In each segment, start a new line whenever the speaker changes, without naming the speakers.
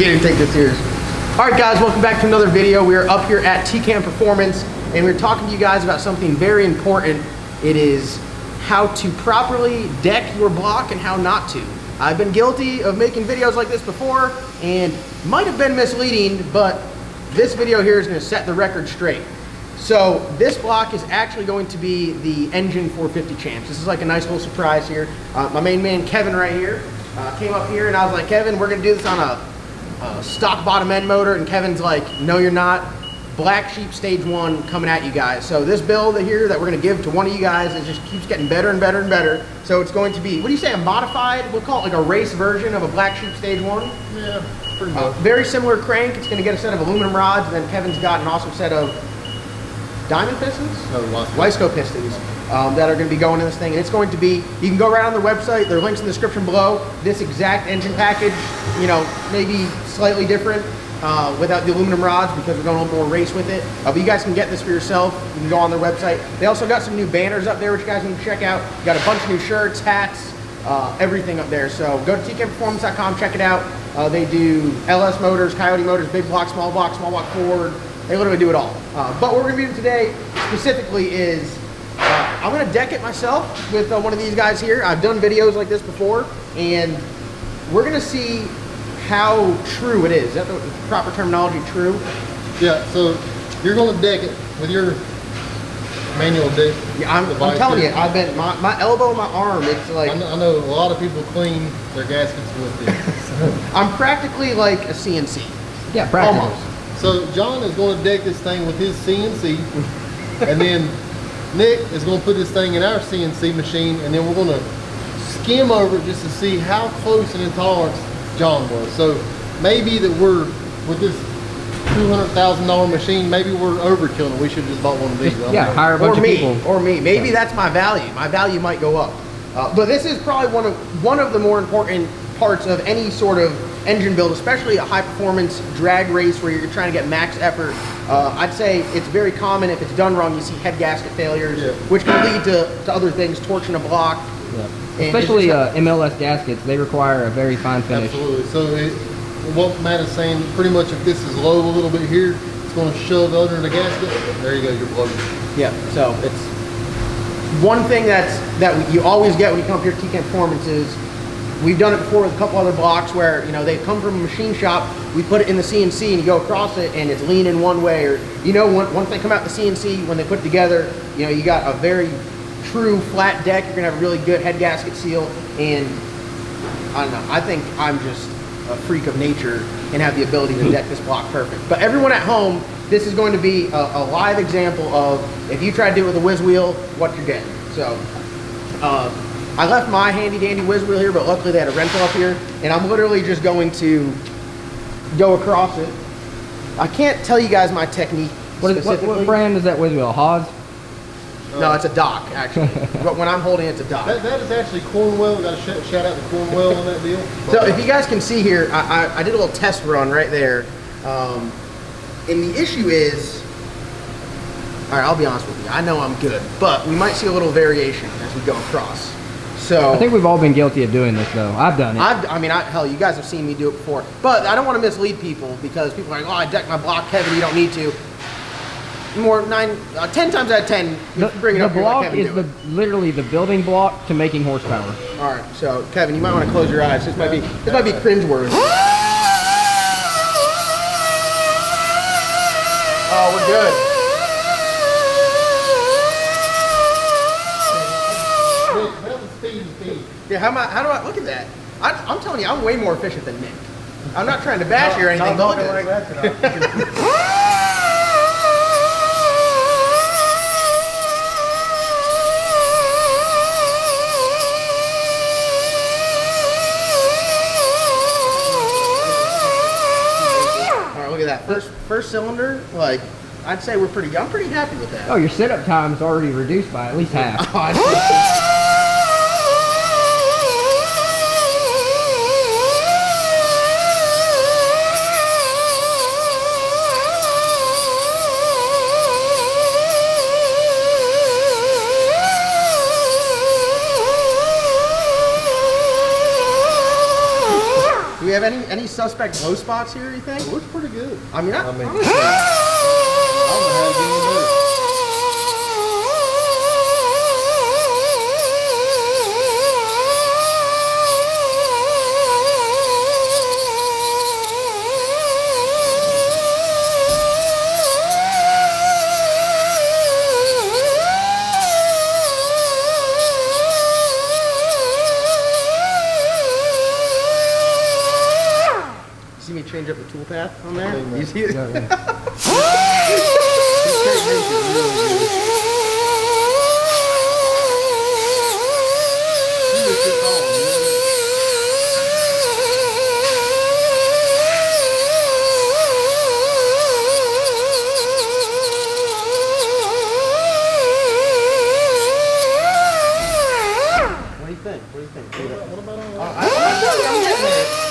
didn't take this serious. All right, guys, welcome back to another video. We are up here at TKM Performance, and we're talking to you guys about something very important. It is how to properly deck your block and how not to. I've been guilty of making videos like this before, and might have been misleading, but this video here is going to set the record straight. So this block is actually going to be the Engine 450 Champs. This is like a nice little surprise here. My main man, Kevin, right here, came up here and I was like, Kevin, we're going to do this on a stock bottom end motor. And Kevin's like, no, you're not. Black Sheep Stage 1 coming at you guys. So this build here that we're going to give to one of you guys, it just keeps getting better and better and better. So it's going to be, what do you say, a modified? We'll call it like a race version of a Black Sheep Stage 1.
Yeah, pretty much.
Very similar crank. It's going to get a set of aluminum rods, and then Kevin's got an awesome set of diamond pistons?
No,
Weisco pistons that are going to be going in this thing. And it's going to be, you can go right on their website. There are links in the description below. This exact engine package, you know, maybe slightly different without the aluminum rods because we're going a little more race with it. But you guys can get this for yourself. You can go on their website. They also got some new banners up there which you guys need to check out. You got a bunch of new shirts, hats, everything up there. So go to tkmperformance.com, check it out. They do LS motors, Coyote motors, big block, small block Ford. They literally do it all. But what we're gonna be doing today specifically is, I'm gonna deck it myself with one of these guys here. I've done videos like this before, and we're gonna see how true it is. Is that the proper terminology, true?
Yeah, so you're gonna deck it with your manual deck.
Yeah, I'm telling you, I've been, my elbow, my arm, it's like.
I know a lot of people clean their gaskets with this.
I'm practically like a CNC.
Yeah, practically.
Almost.
So John is going to deck this thing with his CNC, and then Nick is going to put this thing in our CNC machine, and then we're going to skim over it just to see how close in intolerance John was. So maybe that we're, with this $200,000 machine, maybe we're overkilling it. We should have just bought one of these.
Yeah, hire a bunch of people.
Or me. Maybe that's my value. My value might go up. But this is probably one of the more important parts of any sort of engine build, especially a high performance drag race where you're trying to get max effort. I'd say it's very common if it's done wrong, you see head gasket failures,
yeah,
which can lead to other things, torching a block.
Yeah. Especially MLS gaskets, they require a very fine finish.
Absolutely. So what Matt is saying, pretty much if this is low a little bit here, it's going to shove under the gasket. There you go, you're bloated.
Yeah, so it's one thing that you always get when you come up here to TKM Performance is, we've done it before with a couple other blocks where, you know, they come from a machine shop, we put it in the CNC and you go across it and it's leaning one way, or, you know, once they come out the CNC, when they put it together, you know, you got a very true flat deck. You're gonna have a really good head gasket seal, and I don't know, I think I'm just a freak of nature and have the ability to deck this block perfect. But everyone at home, this is going to be a live example of, if you try to do it with a whiz wheel, what you're getting. So, I left my handy dandy whiz wheel here, but luckily they had a rental up here, and I'm literally just going to go across it. I can't tell you guys my technique.
What brand is that whiz wheel? Haas?
No, it's a dock, actually. But when I'm holding it, it's a dock.
That is actually Cornwell. We got to shout out to Cornwell on that deal.
So if you guys can see here, I did a little test run right there. And the issue is, all right, I'll be honest with you. I know I'm good, but we might see a little variation as we go across. So
I think we've all been guilty of doing this, though. I've done it.
Hell, you guys have seen me do it before. But I don't want to mislead people, because people are like, oh, I decked my block, Kevin, you don't need to. 10 times out of 10, bring it up here like Kevin
is literally the building block to making horsepower.
All right, so Kevin, you might want to close your eyes. This might be cringeworthy. Oh, we're good. Yeah, how do I look at that? I'm telling you, I'm way more efficient than Nick. I'm not trying to bash you or anything. But look at this. All right, look at that. First cylinder, like, I'd say I'm pretty happy with that.
Oh, your setup time is already reduced by at least half.
Do we have Any suspect low spots here, you think?
It looks pretty good.
I mean, honestly.
I don't know how to get any better.
See me change up the tool path on there?
Yeah,
You see it?
Yeah, yeah.
What do you think? What do you think?
What about all that?
I'm getting it.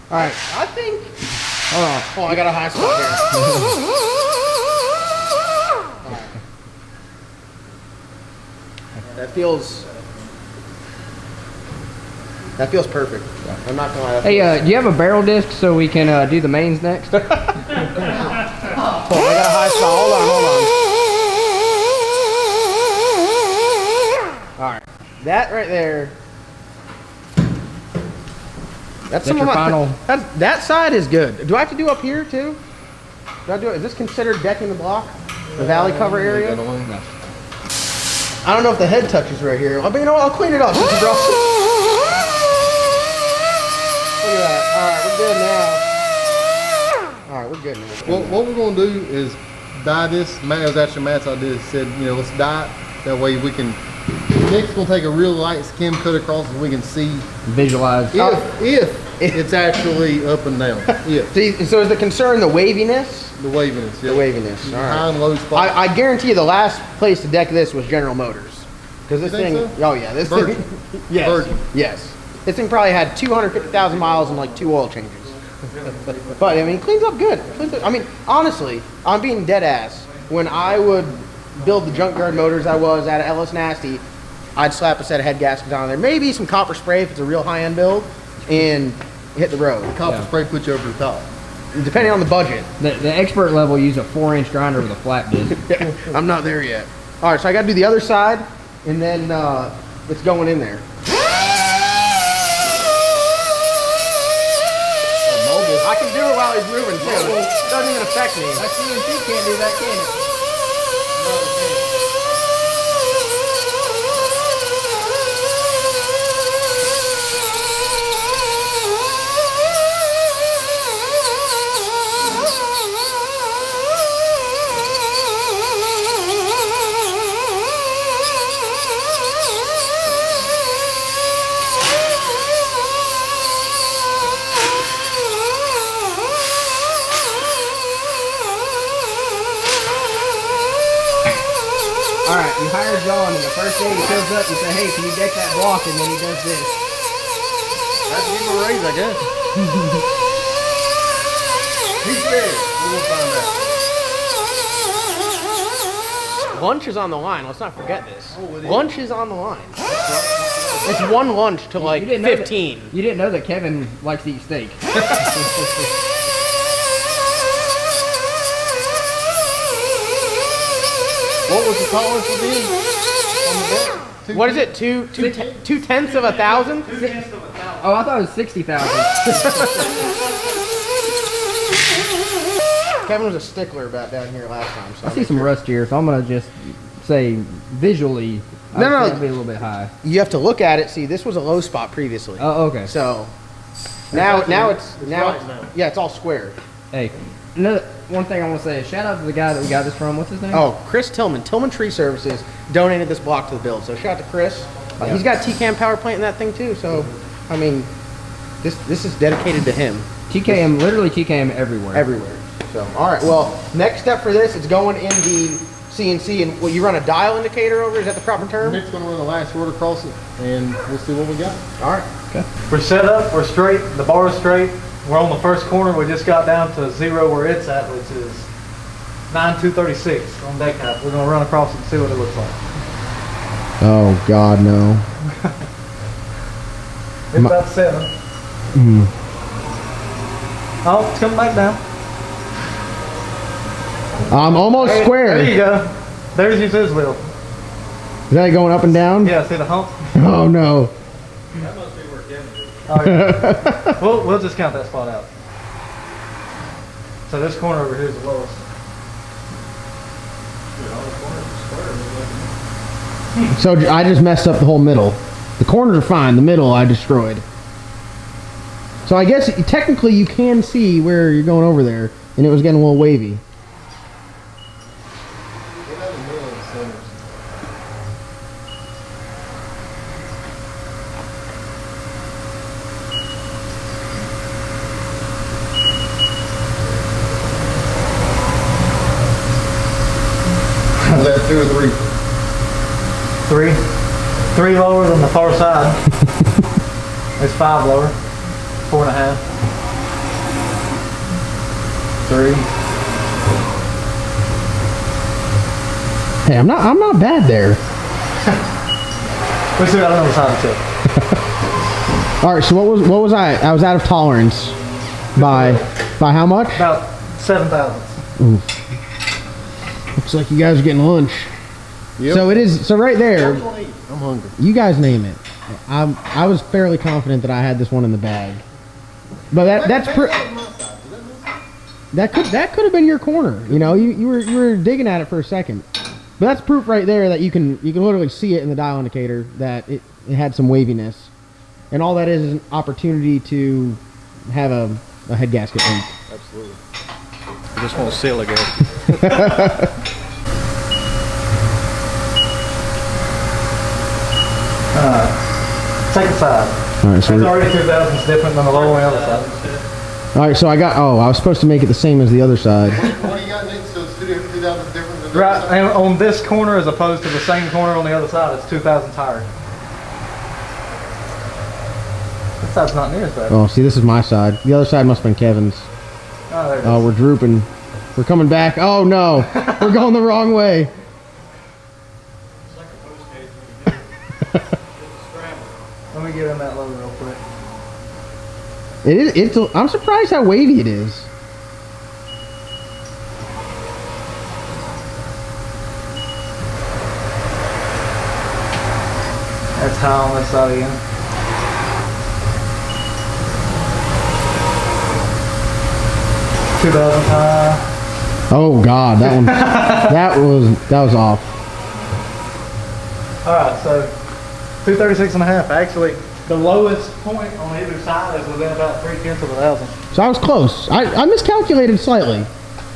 All right, I think. Oh, I got a high spot here. All right. That feels perfect. I'm not gonna lie.
Hey, do you have a barrel disc so we can do the mains next?
Oh, I got a high spot. Hold on. All right, that right there. That's some
your
of my
final-
That side is good. Do I have to do up here too? Do I do it? Is this considered decking the block? The valley cover area?
No.
I don't know if the head touches right here. But you know what? I'll clean it up. Look at that. All right, we're good now. All right, we're good now.
What we're gonna do is dye this. Matt, it was actually Matt's idea. Said, you know, let's dye it. That way we can. Nick's gonna take a real light skim cut across, and we can see
Visualize.
if it's actually up and down. If
So is the concern the waviness?
the waviness.
The waviness. All
High
right.
and low spots.
I guarantee you the last place to deck this was General Motors. Because this
You think
thing,
so?
oh yeah, this
Virgin.
thing, yes,
Virgin.
yes. This thing probably had 250,000 miles and like 2 oil changes. But I mean, it cleans up good. I mean, honestly, I'm being dead ass. When I would build the junkyard motors I was at Ellis Nasty, I'd slap a set of head gaskets on there. Maybe some copper spray if it's a real high-end build, and hit the road.
Copper
Yeah.
spray puts you over the top.
Depending on the budget.
The expert level use a 4-inch grinder with a flat disc.
I'm not there yet. All right, so I got to do the other side, and then it's going in there. I can do it while he's moving too. It doesn't even affect me.
That CNC can't do that, can it? All right, you hire John, and the first day he shows up, you say, "Hey, can you deck that block?" And then he does this.
That's give him a raise, I guess. He's there. We'll find out.
Lunch is on the line. Let's not forget this.
Oh, it is.
Lunch is on the line. It's one lunch to like
You didn't know that-
15.
You didn't know that Kevin likes to eat steak.
What was the tolerance again? On the deck?
What is it? Two tenths of a thousand?
Oh, I thought it was 60,000.
Kevin was a stickler about down here last time. So
I see some rust here, so I'm gonna just say visually,
No, no,
that'd be a little bit high.
you have to look at it. See, this was a low spot previously.
Oh, okay.
So now it's
right now.
yeah, it's all square.
Hey, another one thing I want to say is shout out to the guy that we got this from. What's his name?
Oh, Chris Tillman, Tillman Tree Services donated this block to the build. So shout out to Chris. He's got TKM power plant in that thing too. So, I mean, this is dedicated to him.
TKM, literally TKM everywhere.
Everywhere. So, all right. Well, next step for this, it's going in the CNC, and will you run a dial indicator over? Is that the proper term?
Nick's going to run the last word across it, and we'll see what we got.
All right.
Okay.
We're set up, we're straight, the bar is straight. We're on the first corner, we just got down to 0 where it's at, which is 9,236 on deck height. We're gonna run across it and see what it looks like.
Oh God, no.
It's about 7. Oh, it's coming back down.
I'm almost square.
There you go. There's your scissor wheel.
Is that going up and down?
Yeah, see the hump?
Oh no.
That must be where Kevin is. Oh, yeah. we'll just count that spot out. So this corner over here is the lowest.
So I just messed up the whole middle. The corners are fine. The middle I destroyed. So I guess technically you can see where you're going over there, and it was getting a little wavy.
Is that 2 or 3?
3 lower than the far side. It's 5 lower. 4.5. 3.
Hey, I'm not bad there.
We still got another side to tip.
All right, so what was I? I was out of tolerance by how much?
About 7 thousandths.
Looks like you guys are getting lunch.
Yep.
So it is. So right there,
I'm hungry.
you guys name it. I was fairly confident that I had this one in the bag, but that could have been your corner. You know, you were digging at it for a second, but that's proof right there that you can literally see it in the dial indicator that it had some waviness, and all that is an opportunity to have a head gasket leak.
Absolutely.
I just want to seal again.
Second side.
All right, so
It's already 2 thousandths different than the lower on the other side.
all right, so I was supposed to make it the same as the other side.
What do you got, Nick? So it's 2,000 different than the
Right,
other side?
and on this corner as opposed to the same corner on the other side, it's 2 thousandths higher. This side's not near as bad.
Oh, see, this is my side. The other side must have been Kevin's.
Oh, there it is.
Oh, we're drooping. We're coming back. Oh no, we're going the wrong way.
Let me get in that lower real quick.
It is. I'm surprised how wavy it is.
That's high on this side again. $2,000 high.
Oh God, that one. that was off.
All right, so 236.5. Actually, the lowest point on either side is within about 0.3 of a thousand.
So I was close. I miscalculated slightly,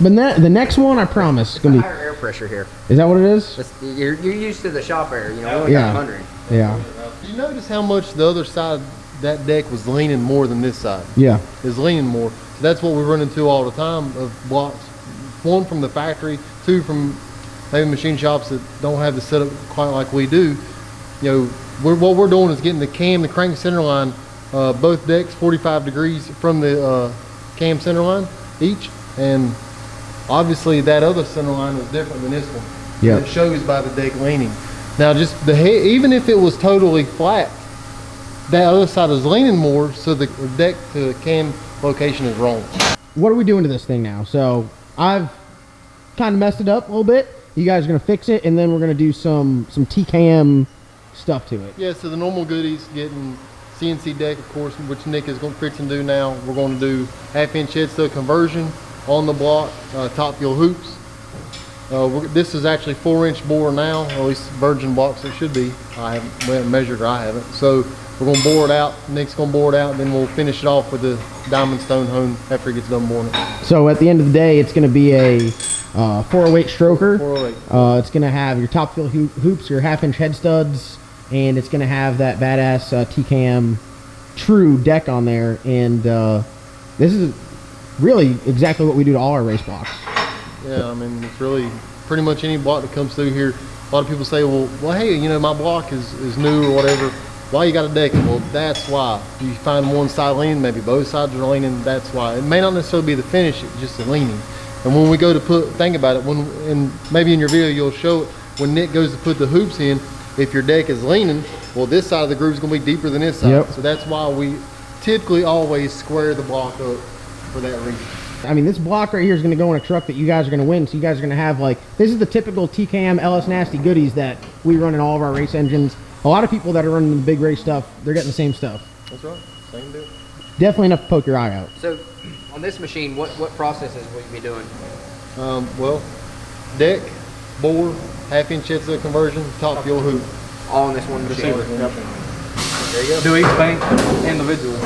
but the next one I promise is gonna be.
Higher air pressure here.
Is that what it is?
You're used to the shop air, you know, we only
Yeah.
got 100.
Yeah.
Did you notice how much the other side, that deck was leaning more than this side?
Yeah.
Is leaning more. So that's what we run into all the time of blocks. 1 from the factory, 2 from maybe machine shops that don't have the setup quite like we do. You know, what we're doing is getting the cam, the crank center line, both decks 45 degrees from the cam center line each, and obviously that other center line was different than this one.
Yeah.
It shows by the deck leaning. Now, just the head, even if it was totally flat, that other side is leaning more, so the deck to cam location is wrong.
What are we doing to this thing now? So I've kind of messed it up a little bit. You guys are gonna fix it, and then we're gonna do some TKM stuff to it.
Yeah, so the normal goodies, getting CNC deck, of course, which Nick is going to fix and do now. We're going to do 1/2-inch head stud conversion on the block, top fuel hoops. This is actually 4-inch bore now, or at least virgin blocks it should be. We haven't measured, or I haven't. So we're going to bore it out. Nick's going to bore it out, and then we'll finish it off with the diamond stone hone after he gets done boring it.
So at the end of the day, it's gonna be a 408 stroker.
408.
It's gonna have your top fuel hoops, your 1/2-inch head studs, and it's going to have that badass TKM true deck on there. And this is really exactly what we do to all our race blocks.
Yeah, I mean, it's really pretty much any block that comes through here. A lot of people say, well, hey, you know, my block is new or whatever. Why you got to deck it? Well, that's why. You find one side leaning, maybe both sides are leaning, that's why. It may not necessarily be the finish, it's just the leaning. And when we go to think about it, and maybe in your video you'll show it, when Nick goes to put the hoops in, if your deck is leaning, well, this side of the groove is going to be deeper than this side.
Yep.
So that's why we typically always square the block up for that reason.
I mean, this block right here is going to go in a truck that you guys are going to win. So you guys are going to have, like, this is the typical TKM LS Nasty goodies that we run in all of our race engines. A lot of people that are running the big race stuff, they're getting the same stuff.
That's right. Same deal.
Definitely enough to poke your eye out.
So, on this machine, what processes will you be doing?
Well, deck, bore, half-inch headset conversion, top fuel hoop.
All in this one machine?
Yep.
There you go.
Do each bank individually.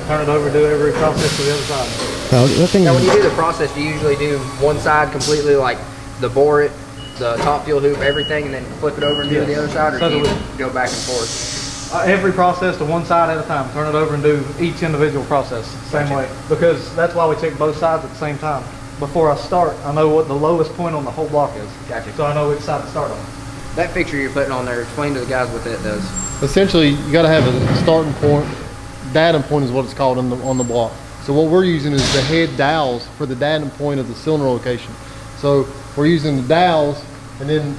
Turn it over, do every process to the other side.
So that thing
Now, when you
is,
do the process, do you usually do one side completely, like the bore it, the top fuel hoop, everything, and then flip it over and do the other side, or
So
do you
do
go back and forth?
Every process to one side at a time. Turn it over and do each individual process same way. Because that's why we check both sides at the same time. Before I start, I know what the lowest point on the whole block is.
Gotcha.
So I know which side to start on.
That fixture you're putting on there, explain to the guys what that does.
Essentially, you got to have a starting point. Datum point is what it's called on the block. So what we're using is the head dowels for the datum point of the cylinder location. So we're using the dowels, and then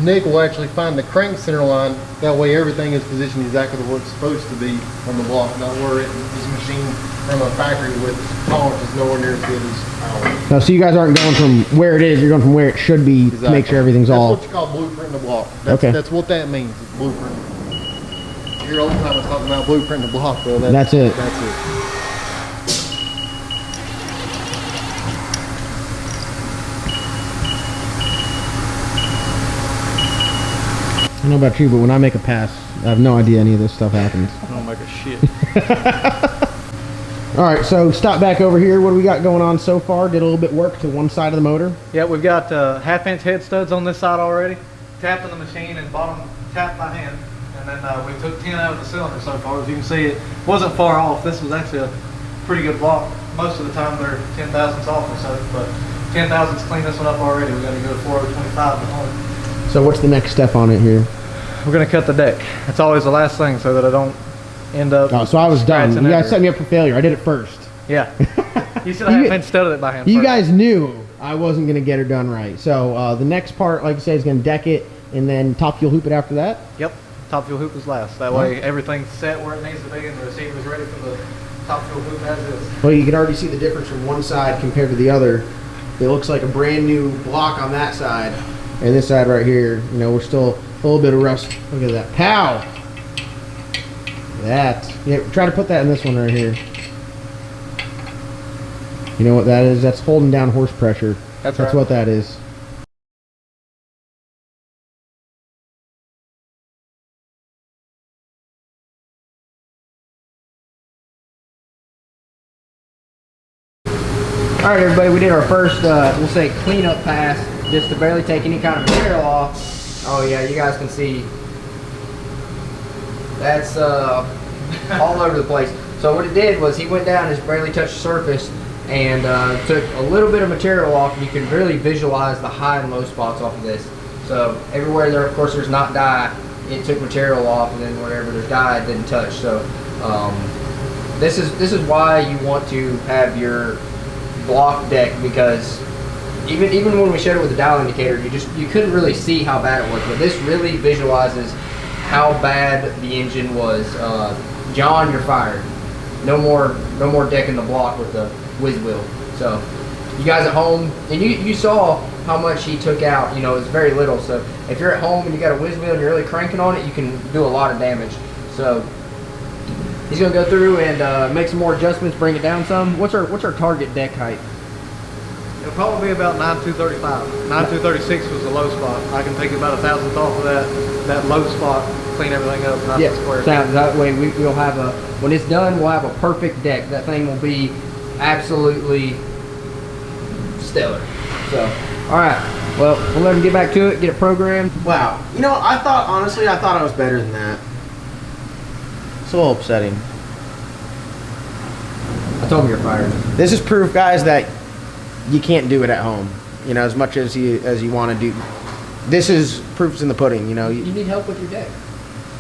Nick will actually find the crank center line. That way everything is positioned exactly where it's supposed to be on the block, not where this machine from a factory with tolerance is nowhere near as good as ours.
no, so you guys aren't going from where it is, you're going from where it should be to make sure everything's
That's
all.
what you call blueprinting the block. That's,
Okay.
That's what that means, it's blueprint. Your old time was talking about blueprinting the block, though.
That's it.
That's it.
I don't know about you, but when I make a pass, I have no idea any of this stuff happens.
I don't make a shit.
All right, so stop back over here. What do we got going on so far? Did a little bit work to one side of the motor.
Yeah, we've got half-inch head studs on this side already. Tapped in the machine and bottom tapped by hand. And then we took 10 out of the cylinder so far. As you can see, it wasn't far off. This was actually a pretty good block. Most of the time they're 10 thousandths off or so, but 10 thousandths clean this one up already. We got to go to 4025 to home.
So what's the next step on it here?
We're gonna cut the deck. It's always the last thing so that I don't end up.
Oh, so I was done.
scratching
You guys
everywhere.
set me up for failure. I did it first.
Yeah. You should have half-inch studded it by hand.
You
first.
guys knew I wasn't going to get her done right. So the next part, like I said, is going to deck it and then top fuel hoop it after that.
Yep. Top fuel hoop is last. That way everything's set where it needs to be and the receiver's ready for the top fuel hoop as is.
Well, you can already see the difference from one side compared to the other. It looks like a brand new block on that side. And this side right here, you know, we're still a little bit of rust. Look at that. Pow! That. Yeah, try to put that in this one right here. You know what that is? That's holding down horse pressure.
That's
That's
right.
what that is. All right, everybody, we did our first, we'll say, cleanup pass, just to barely take any kind of material off. Oh yeah, you guys can see that's all over the place. So what it did was he went down and just barely touched the surface and took a little bit of material off, and you can really visualize the high and low spots off of this. So everywhere there, of course, there's not dye, it took material off, and then wherever there's dye, it didn't touch. So this is why you want to have your block deck, because even when we showed it with the dial indicator, you couldn't really see how bad it was, but this really visualizes how bad the engine was. John, you're fired. No more decking the block with the whiz wheel. So you guys at home, and you saw how much he took out. You know, it's very little. So if you're at home and you got a whiz wheel and you're really cranking on it, you can do a lot of damage. So he's gonna go through and make some more adjustments, bring it down some. What's our target deck height?
It'll probably be about 9235. 9236 was the low spot. I can take about 1,000th off of that low spot, clean everything up, nice and square.
That way we'll have when it's done, we'll have a perfect deck. That thing will be absolutely stellar. So
All right. Well, we'll let him get back to it, get it programmed.
Wow. You know, honestly, I thought I was better than that. It's a little upsetting.
I told him you're fired.
This is proof, guys, that you can't do it at home. You know, as much as you want to do. This is proof's in the pudding. You know.
You need help with your deck.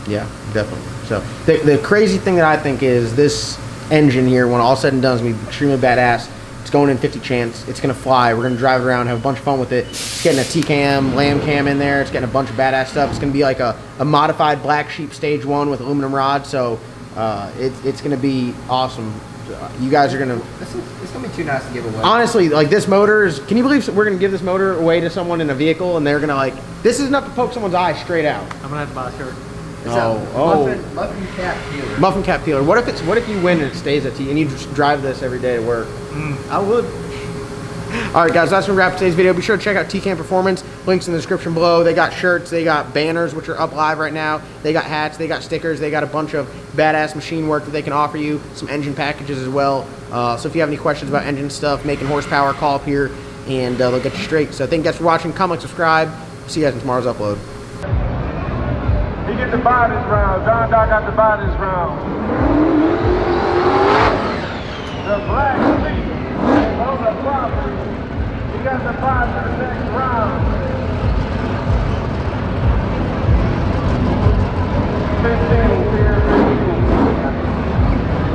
Yeah, definitely. So the crazy thing that I think is this engine here, when all said and done, is going to be extremely badass. It's going in 50 chance. It's going to fly. We're going to drive around, have a bunch of fun with it. It's getting a TKM, lamb cam in there. It's getting a bunch of badass stuff. It's going to be like a modified Black Sheep Stage 1 with aluminum rods. So it's going to be awesome. You guys are going to...
It's going to be too nice to give away.
Honestly, like this motor is... Can you believe we're going to give this motor away to someone in a vehicle and they're going to like... This is enough to poke someone's eye straight out.
I'm gonna have to buy a shirt.
Muffin cap peeler.
Muffin cap peeler. What if you win and it stays at T and you just drive this every day to work?
I would.
All right, guys, that's gonna wrap today's video. Be sure to check out TKM Performance. Links in the description below. They got shirts, they got banners, which are up live right now. They got hats, they got stickers, they got a bunch of badass machine work that they can offer you. Some engine packages as well. So if you have any questions about engine stuff, making horsepower, call up here and they'll get you straight. So thank you guys for watching. Comment, subscribe. See you guys in tomorrow's upload.
He get to buy this round. John Doc got to buy this round.